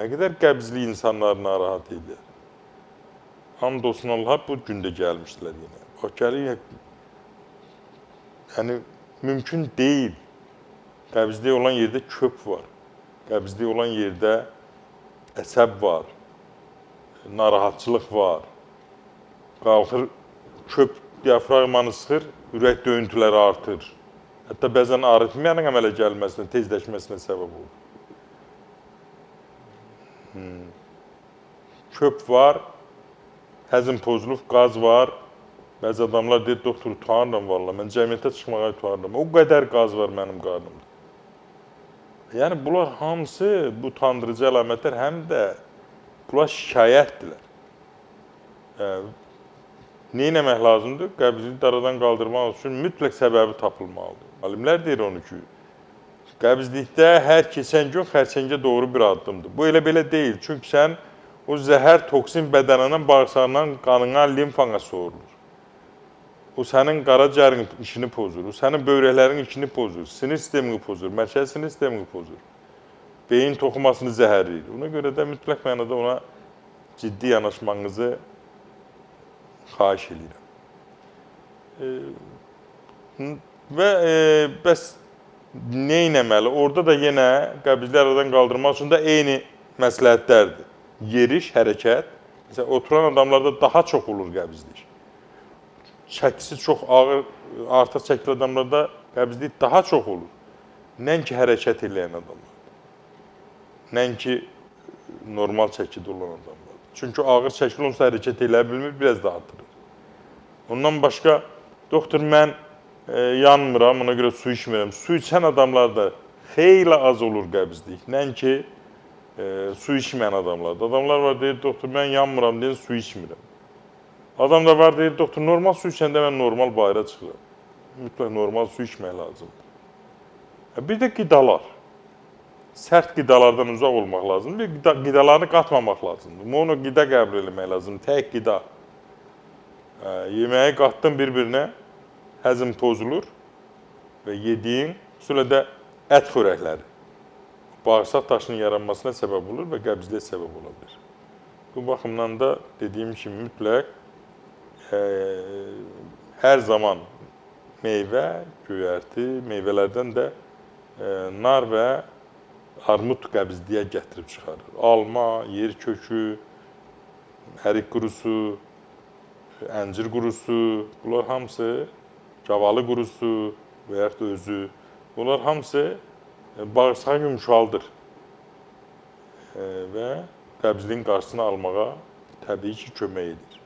Nə qədər qəbzli insanlar narahat edir. Hamdolsun Allaha bu gündə gəlmişdilər yenə. Bax, gəlir, yəni, mümkün deyil. Qəbzli olan yerdə köp var. Qəbzli olan yerdə əsəb var. Narahatçılıq var. Qalxır, köp diafragmanı sıxır, ürək döyüntüləri artır. Hətta bəzən aritmiyanın əmələ gəlməsinə, tezləşməsinə səbəb olur. Köp var, həzm pozulub, qaz var. Bəzi adamlar deyir, doktor, utanıram valla, mən cəmiyyətə çıxmağa utanıram. O qədər qaz var mənim qarnımda. Yəni, bunlar hamısı, bu utandırıcı əlamətlər, həm də bunlar şikayətdirlər. Nə etmək lazımdır? Qəbzliyi aradan qaldırmaq üçün mütləq səbəbi tapılmalıdır. Alimlər deyir onu ki, qəbzlikdə hər keçən gün xərçəngə doğru bir addımdır. Bu elə belə deyil, çünki sən o zəhər toksin bədənindən, bağırsağından, qanına, limfana sorulur. O sənin qaraciyərin işini pozur, o sənin böbrəklərin işini pozur, sinir sistemini pozur, mərkəzi sinir sistemini pozur. Beyin toxumasını zəhərləyir. Ona görə də mütləq mənada ona ciddi yanaşmanızı xahiş edirəm. Və bəs nə etməli? Orada da yenə qəbzliyi aradan qaldırmaq üçün də eyni məsləhətlərdir. Yeriş, hərəkət. Məsələn, oturan adamlarda daha çox olur qəbzlik. Çəkisi çox ağır, artıq çəkili adamlarda qəbzlik daha çox olur. Nəinki hərəkət edən adamlar. Nəinki normal çəkidə olan adamlar. Çünki ağır çəkili olsa hərəkət eləyə bilmir, biraz da artırır. Ondan başqa, doktor, mən yanmıram, ona görə su içmirəm. Su içən adamlarda xeyli az olur qəbzlik. Nəinki su içməyən adamlarda. Adamlar var, deyir, doktor, mən yanmıram, deyir, su içmirəm. Adam da var, deyir, doktor, normal su içəndə mən normal bayıra çıxıram. Mütləq normal su içmək lazımdır. Bir də qidalar. Sərt qidalardan uzaq olmaq lazımdır. Qidalarını qatmamaq lazımdır. Mono qida qəbul etmək lazımdır, tək qida. Yeməyi qatdın bir-birinə, həzm pozulur və yediyin, xüsusilə də ət xörəkləri bağırsaq daşının yaranmasına səbəb olur və qəbzliyə səbəb ola bilir. Bu baxımdan da dediyim kimi mütləq hər zaman meyvə, göyərti, meyvələrdən də nar və armud qəbzliyə gətirib çıxarır. Alma, yer kökü, ərik qurusu, əncir qurusu, bunlar hamısı, cavalı qurusu və yaxud da özü, bunlar hamısı bağırsağı yumşaldır və qəbzliyin qarşısını almağa təbii ki, kömək edir.